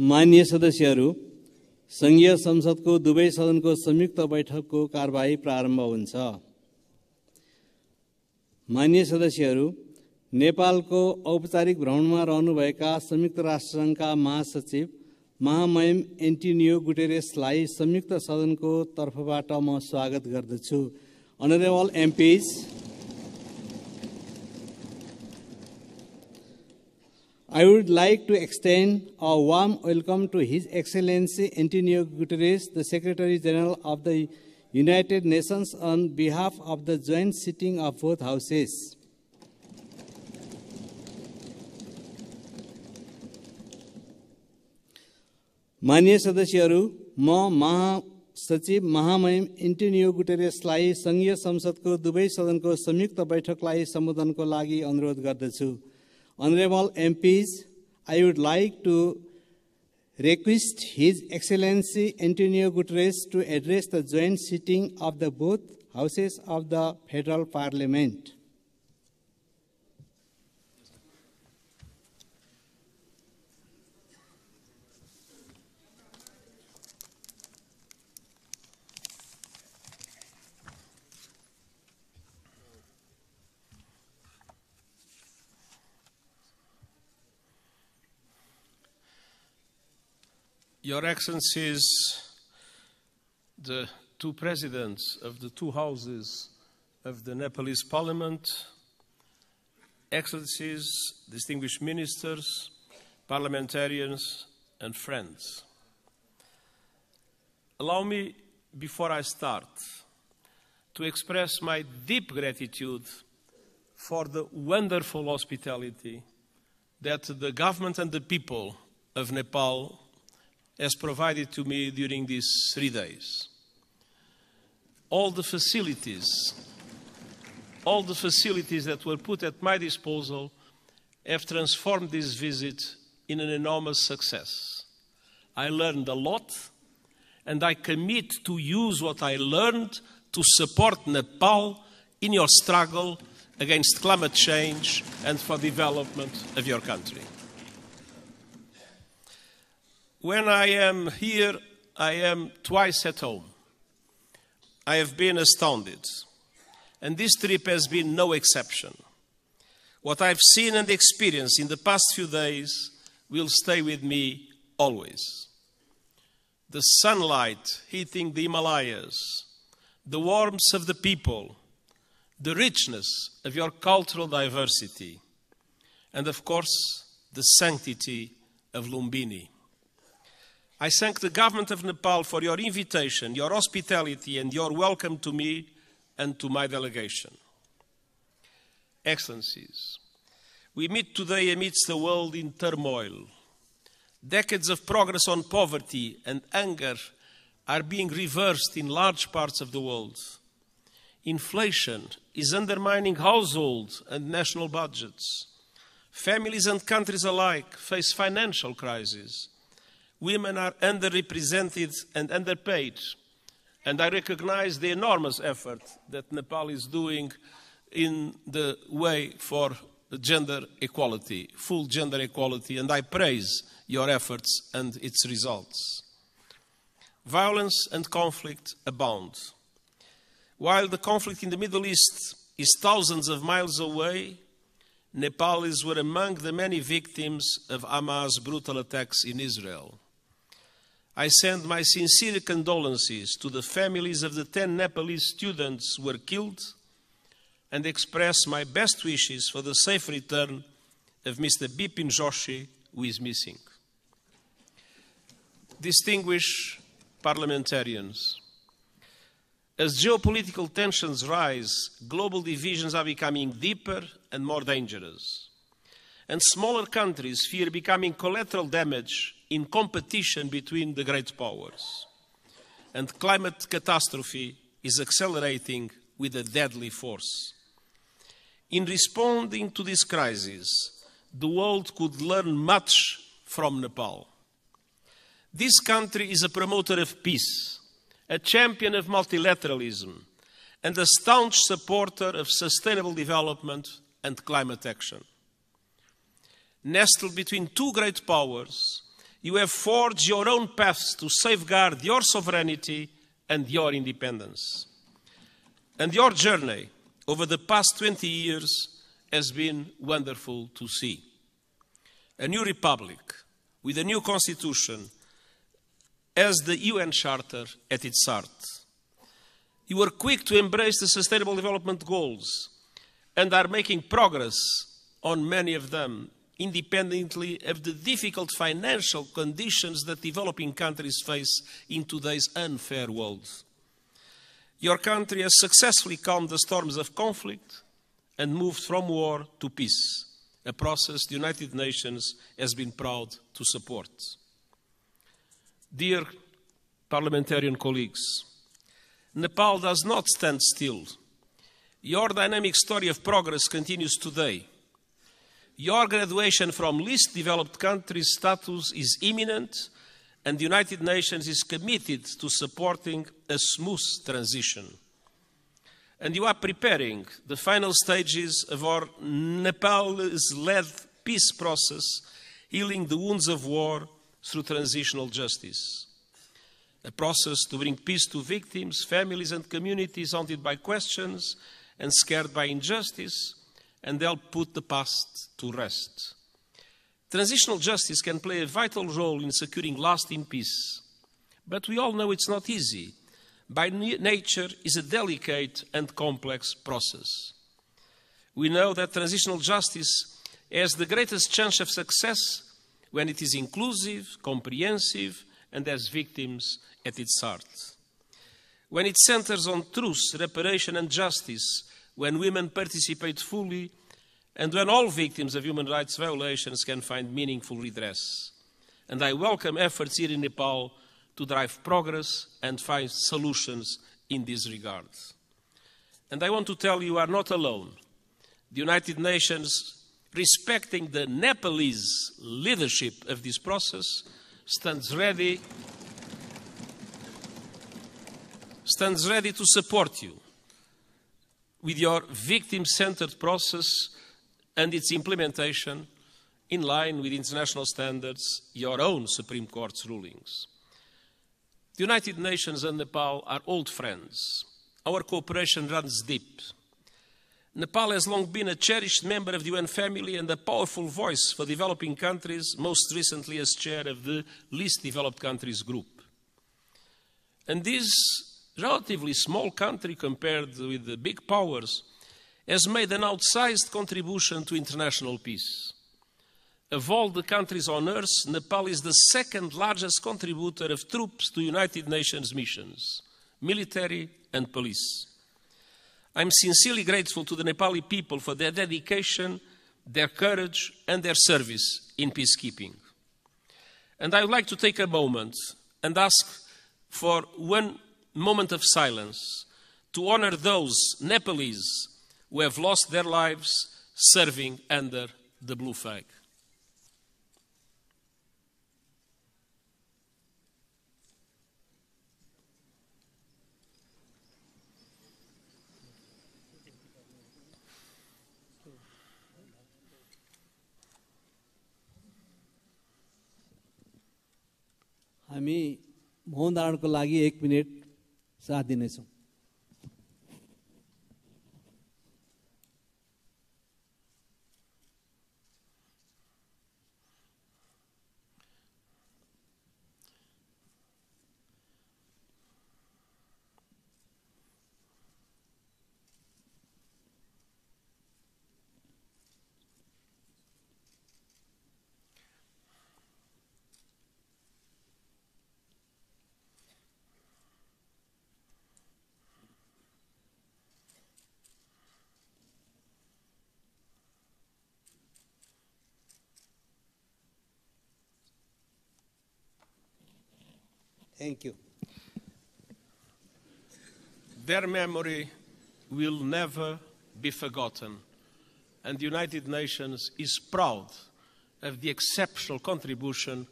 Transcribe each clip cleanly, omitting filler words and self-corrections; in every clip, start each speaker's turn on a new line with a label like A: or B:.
A: माननीय सदस्यहरू, संघीय संसदको दुवै सदनको संयुक्त बैठकको कारबाही प्रारम्भ हुन्छ। माननीय सदस्यहरू, नेपालको औपचारिक भ्रमणमा रहनुभएका संयुक्त राष्ट्रसङ्घका महासचिव महामहिम एन्टोनियो गुटेरेसलाई संयुक्त सदनको तर्फबाट म स्वागत गर्दछु। Honorable MPs, I would like to extend a warm welcome to His Excellency Antonio Guterres, the Secretary General of the United Nations, on behalf of the joint sitting of both houses. माननीय सदस्यहरू, म महासचिव महामहिम Antonio गुटेरेसलाई संघीय संसदको दुवै सदनको संयुक्त बैठकलाई सम्बोधनको लागि अनुरोध गर्दछु। Honorable MPs, I would like to request His Excellency Antonio Guterres to address the joint sitting of the both houses of the Federal Parliament.
B: Your Excellencies, the two presidents of the two houses of the Nepalese Parliament, Excellencies, distinguished ministers, parliamentarians, and friends. Allow me, before I start, to express my deep gratitude for the wonderful hospitality that the government and the people of Nepal has provided to me during these 3 days. All the facilities that were put at my disposal have transformed this visit in an enormous success. I learned a lot, and I commit to use what I learned to support Nepal in your struggle against climate change and for development of your country. When I am here, I am twice at home. I have been astounded, and this trip has been no exception. What I've seen and experienced in the past few days will stay with me always. The sunlight hitting the Himalayas, the warmth of the people, the richness of your cultural diversity, and of course, the sanctity of Lumbini. I thank the government of Nepal for your invitation, your hospitality, and your welcome to me and to my delegation. Excellencies, we meet today amidst a world in turmoil. Decades of progress on poverty and hunger are being reversed in large parts of the world. Inflation is undermining household and national budgets. Families and countries alike face financial crises. Women are underrepresented and underpaid, and I recognize the enormous effort that Nepal is doing in the way for gender equality, full gender equality, and I praise your efforts and its results. Violence and conflict abound. While the conflict in the Middle East is thousands of miles away, Nepalis were among the many victims of Hamas' brutal attacks in Israel. I send my sincere condolences to the families of the 10 Nepalese students who were killed and express my best wishes for the safe return of Mr. Bipin Joshi, who is missing. Distinguished parliamentarians, as geopolitical tensions rise, global divisions are becoming deeper and more dangerous, and smaller countries fear becoming collateral damage in competition between the great powers. And climate catastrophe is accelerating with a deadly force. In responding to this crisis, the world could learn much from Nepal. This country is a promoter of peace, a champion of multilateralism, and a staunch supporter of sustainable development and climate action. Nestled between two great powers, You have forged your own paths to safeguard your sovereignty and your independence. And your journey over the past 20 years has been wonderful to see. A new republic with a new constitution has the UN Charter at its heart. You were quick to embrace the Sustainable Development Goals and are making progress on many of them, independently of the difficult financial conditions that developing countries face in today's unfair world. Your country has successfully calmed the storms of conflict and moved from war to peace, a process the United Nations has been proud to support. Dear parliamentarian colleagues, Nepal does not stand still. Your dynamic story of progress continues today. Your graduation from least developed countries status is imminent, and the United Nations is committed to supporting a smooth transition. And you are preparing the final stages of our Nepalese-led peace process, healing the wounds of war through transitional justice. A process to bring peace to victims, families and communities haunted by questions and scared by injustice, and help put the past to rest. Transitional justice can play a vital role in securing lasting peace, but we all know it's not easy. By nature, it's a delicate and complex process. We know that transitional justice has the greatest chance of success when it is inclusive, comprehensive, and has victims at its heart. When it centers on truth, reparation, and justice, when women participate fully, and when all victims of human rights violations can find meaningful redress. And I welcome efforts here in Nepal to drive progress and find solutions in this regard. And I want to tell you are not alone. The United Nations, respecting the Nepalese leadership of this process, stands ready to support you with your victim-centered process and its implementation in line with international standards, your own Supreme Court's rulings. The United Nations and Nepal are old friends. Our cooperation runs deep. Nepal has long been a cherished member of the UN family and a powerful voice for developing countries, most recently as chair of the Least Developed Countries Group. And this relatively small country compared with the big powers has made an outsized contribution to international peace. Of all the countries on earth, Nepal is the second largest contributor of troops to United Nations missions, military and police. I'm sincerely grateful to the Nepali people for their dedication, their courage, and their service in peacekeeping. And I would like to take a moment and ask for one moment of silence to honor those Nepalese who have lost their lives serving under the blue flag.
A: हामी मौन धारणको लागि 1 minute साथ दिनेछौँ। Thank you.
B: Their memory will never be forgotten, and the United Nations is proud of the exceptional contribution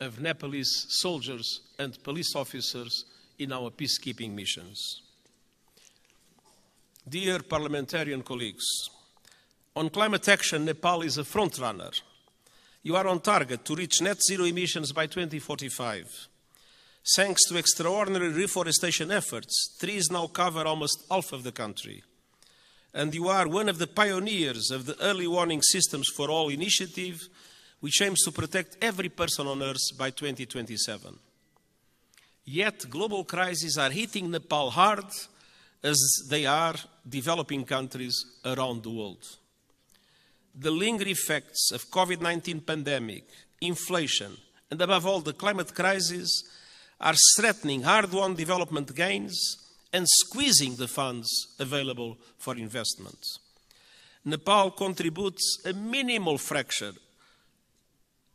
B: of Nepalese soldiers and police officers in our peacekeeping missions. Dear parliamentarian colleagues, on climate action, Nepal is a frontrunner. You are on target to reach net zero emissions by 2045. Thanks to extraordinary reforestation efforts, trees now cover almost half of the country. And you are one of the pioneers of the Early Warning Systems for All initiative, which aims to protect every person on Earth by 2027. Yet global crises are hitting Nepal hard, as they are developing countries around the world. The lingering effects of COVID-19 pandemic, inflation, and above all the climate crisis are threatening hard-won development gains and squeezing the funds available for investment. Nepal contributes a minimal fraction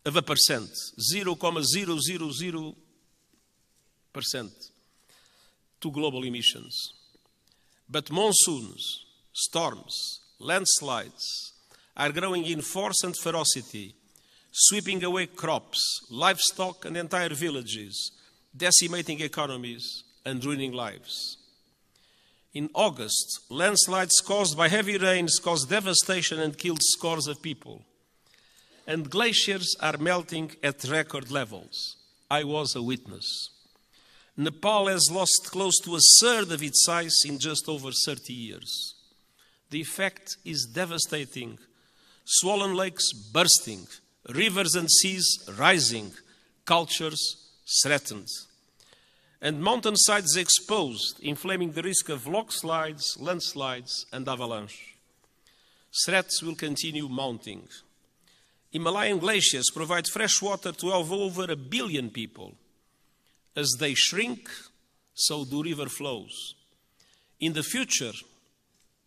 B: of a percent, 0.000%, to global emissions. But monsoons, storms, landslides are growing in force and ferocity, sweeping away crops, livestock, and entire villages, decimating economies and ruining lives. In August, landslides caused by heavy rains caused devastation and killed scores of people. And glaciers are melting at record levels. I was a witness. Nepal has lost close to a third of its size in just over 30 years. The effect is devastating. Swollen lakes bursting, rivers and seas rising, cultures threatened, and mountainsides exposed, inflaming the risk of landslides, and avalanche. Threats will continue mounting. Himalayan glaciers provide fresh water to over 1 billion people. As they shrink, so do river flows. In the future,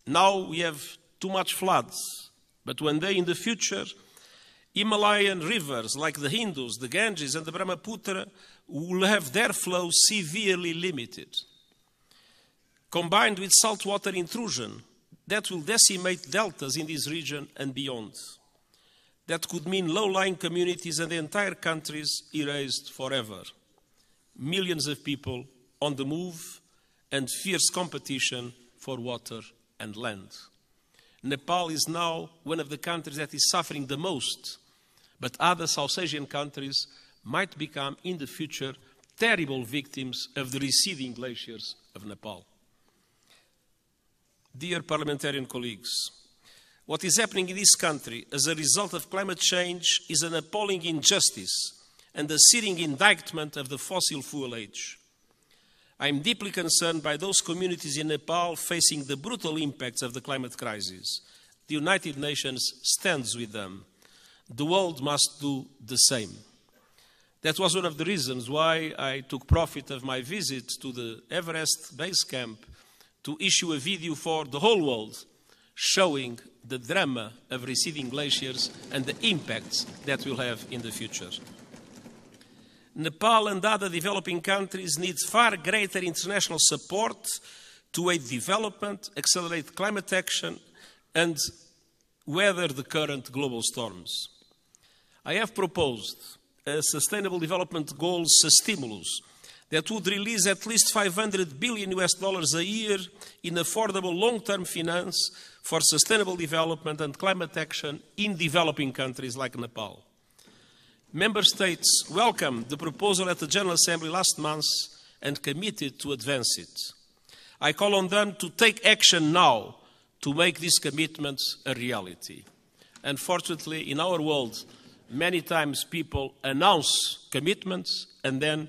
B: now we have too much floods, but one day in the future, Himalayan rivers like the Indus, the Ganges, and the Brahmaputra will have their flow severely limited. Combined with saltwater intrusion, that will decimate deltas in this region and beyond. That could mean low-lying communities and entire countries erased forever. Millions of people on the move and fierce competition for water and land. Nepal is now one of the countries that is suffering the most, but other South Asian countries might become in the future terrible victims of the receding glaciers of Nepal. Dear parliamentarian colleagues, what is happening in this country as a result of climate change is an appalling injustice and a searing indictment of the fossil fuel age. I am deeply concerned by those communities in Nepal facing the brutal impacts of the climate crisis. The United Nations stands with them. The world must do the same. That was one of the reasons why I took profit of my visit to the Everest base camp to issue a video for the whole world showing the drama of receding glaciers and the impacts that will have in the future. Nepal and other developing countries need far greater international support to aid development, accelerate climate action, and weather the current global storms. I have proposed a Sustainable Development Goals stimulus that would release at least $500 billion a year in affordable long-term finance for sustainable development and climate action in developing countries like Nepal. Member States welcomed the proposal at the General Assembly last month and committed to advance it. I call on them to take action now to make these commitments a reality. Unfortunately, in our world, many times people announce commitments and then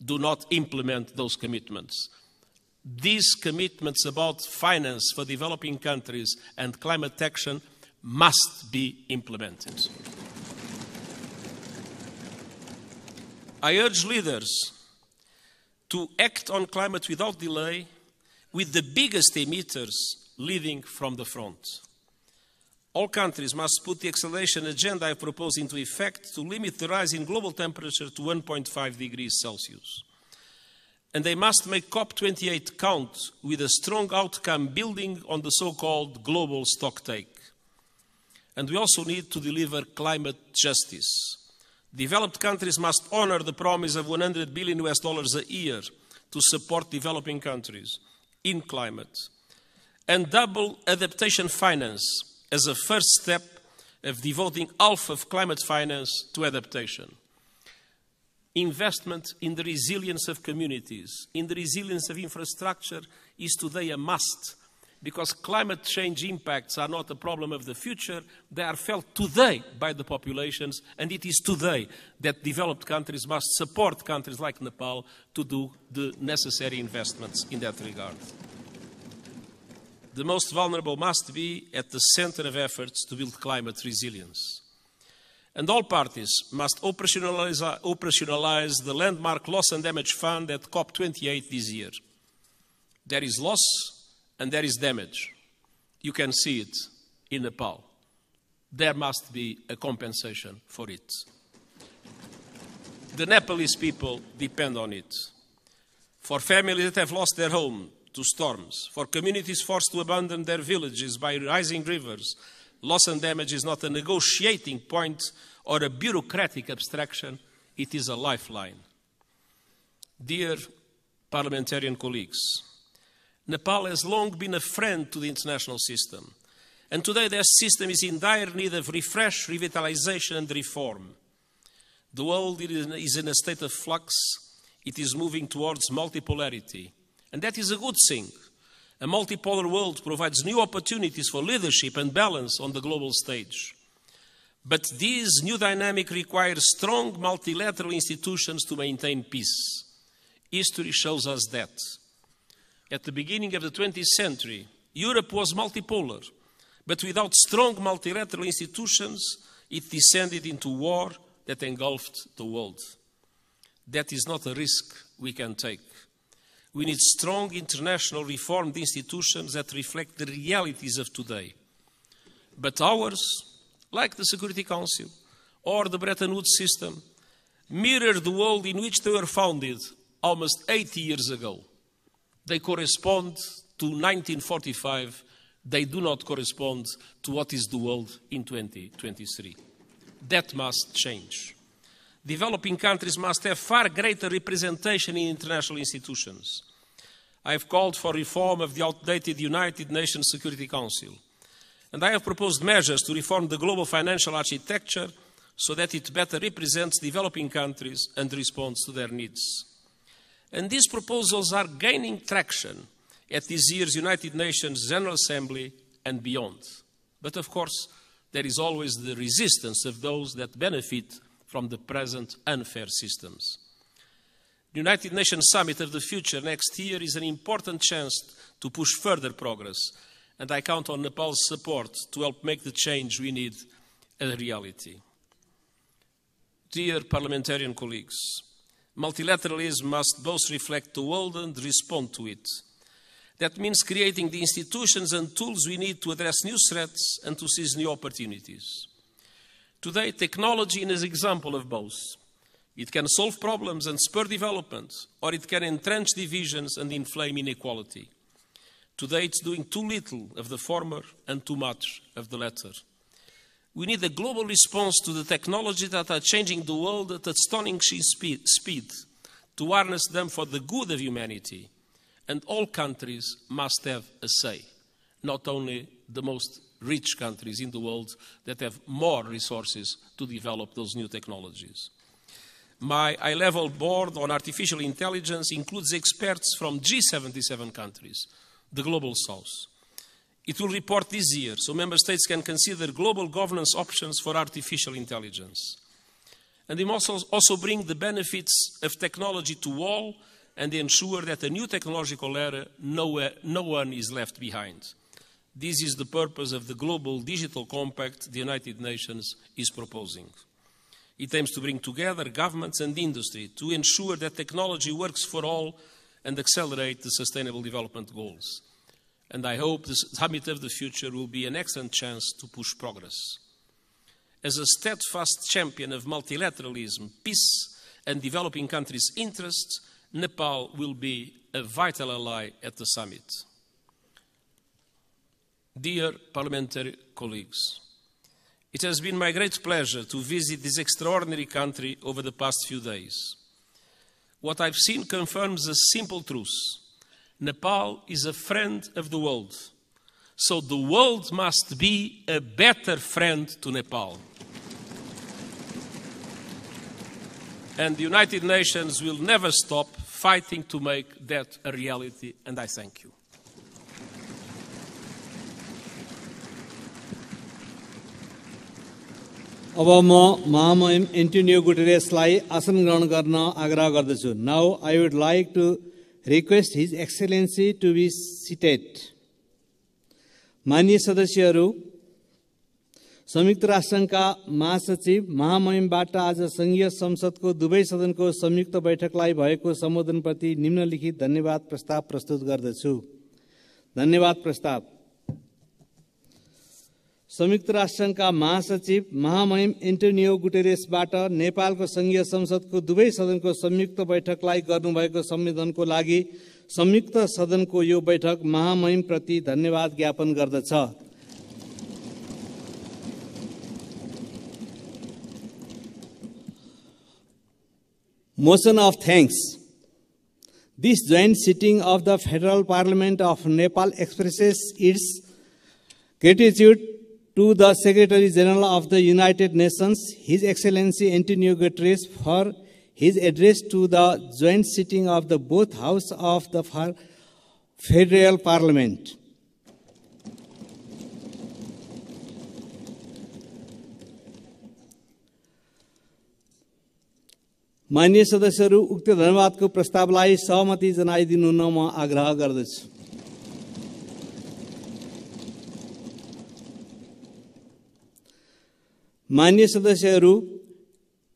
B: do not implement those commitments. These commitments about finance for developing countries and climate action must be implemented. I urge leaders to act on climate without delay, with the biggest emitters leading from the front. All countries must put the acceleration agenda I propose into effect to limit the rise in global temperature to 1.5 degrees Celsius. And they must make COP28 count with a strong outcome building on the so-called global stocktake. And we also need to deliver climate justice. Developed countries must honor the promise of $100 billion a year to support developing countries in climate, and double adaptation finance as a first step of devoting half of climate finance to adaptation. Investment in the resilience of communities, in the resilience of infrastructure is today a must, because climate change impacts are not a problem of the future, they are felt today by the populations, and it is today that developed countries must support countries like Nepal to do the necessary investments in that regard. The most vulnerable must be at the center of efforts to build climate resilience. And all parties must operationalize the landmark Loss and Damage Fund at COP28 this year. There is loss and there is damage. You can see it in Nepal. There must be a compensation for it. The Nepalese people depend on it. For families that have lost their home to storms, for communities forced to abandon their villages by rising rivers, loss and damage is not a negotiating point or a bureaucratic abstraction, it is a lifeline. Dear parliamentarian colleagues, Nepal has long been a friend to the international system, and today their system is in dire need of refresh, revitalization and reform. The world is in a state of flux, it is moving towards multipolarity, and that is a good thing. A multipolar world provides new opportunities for leadership and balance on the global stage. But this new dynamic requires strong multilateral institutions to maintain peace. History shows us that. At the beginning of the 20th century, Europe was multipolar, but without strong multilateral institutions, it descended into war that engulfed the world. That is not a risk we can take. We need strong international reformed institutions that reflect the realities of today. But ours, like the Security Council or the Bretton Woods system, mirror the world in which they were founded almost 80 years ago. They correspond to 1945. They do not correspond to what is the world in 2023. That must change. Developing countries must have far greater representation in international institutions. I have called for reform of the outdated United Nations Security Council, and I have proposed measures to reform the global financial architecture so that it better represents developing countries and responds to their needs. And these proposals are gaining traction at this year's United Nations General Assembly and beyond. But of course, there is always the resistance of those that benefit from the present unfair systems. The United Nations Summit of the Future next year is an important chance to push further progress, and I count on Nepal's support to help make the change we need a reality. Dear parliamentarian colleagues, multilateralism must both reflect the world and respond to it. That means creating the institutions and tools we need to address new threats and to seize new opportunities. Today, technology is an example of both. It can solve problems and spur development, or it can entrench divisions and inflame inequality. Today, it's doing too little of the former and too much of the latter. We need a global response to the technologies that are changing the world at astonishing speed, to harness them for the good of humanity. And all countries must have a say, not only the most rich countries in the world that have more resources to develop those new technologies. My high-level board on artificial intelligence includes experts from G77 countries, the Global South. It will report this year, so member states can consider global governance options for artificial intelligence. And it must also bring the benefits of technology to all and ensure that a new technological era, no one is left behind. This is the purpose of the Global Digital Compact the United Nations is proposing. It aims to bring together governments and industry to ensure that technology works for all and accelerate the Sustainable Development Goals. And I hope the Summit of the Future will be an excellent chance to push progress. As a steadfast champion of multilateralism, peace, and developing countries' interests, Nepal will be a vital ally at the summit. Dear parliamentary colleagues, it has been my great pleasure to visit this extraordinary country over the past few days. What I've seen confirms a simple truth. Nepal is a friend of the world, So the world must be a better friend to Nepal. And the United Nations will never stop fighting to make that a reality, and I thank you.
A: अब म महामहिम Antonio गुटेरेसलाई आसन ग्रहण गर्न आग्रह गर्दछु. Now I would like to request his excellency to be seated. माननीय सदस्यहरू, संयुक्त राष्ट्रसङ्घका महासचिव महामहिमबाट आज संघीय संसदको दुवै सदनको संयुक्त बैठकलाई भएको सम्बोधनप्रति निम्नलिखित धन्यवाद प्रस्ताव प्रस्तुत गर्दछु. धन्यवाद प्रस्ताव. संयुक्त राष्ट्रसङ्घका महासचिव महामहिम एन्टोनियो गुटेरेसबाट नेपालको संघीय संसदको दुवै सदनको संयुक्त बैठकलाई गर्नुभएको सम्बोधनको लागि संयुक्त सदनको यो बैठक महामहिमप्रति धन्यवाद ज्ञापन गर्दछ. Motion of thanks. This joint sitting of the Federal Parliament of Nepal expresses its gratitude to the Secretary General of the United Nations, His Excellency Antonio Guterres, for his address to the joint sitting of the both House of the Federal Parliament. माननीय सदस्यहरू, उक्त धन्यवादको प्रस्तावलाई सहमति जनाइदिनु हुन म आग्रह गर्दछु. माननीय सदस्यहरू,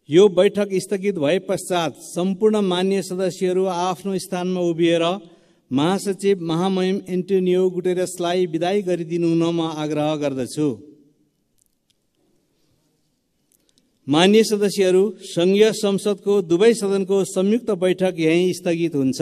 A: यो बैठक स्थगित भए पश्चात सम्पूर्ण माननीय सदस्यहरू आफ्नो स्थानमा उभिएर महासचिव महामहिम एन्टोनियो गुटेरेसलाई बिदाई गरिदिनु हुन म आग्रह गर्दछु. माननीय सदस्यहरू, संघीय संसदको दुवै सदनको संयुक्त बैठक यही स्थगित हुन्छ.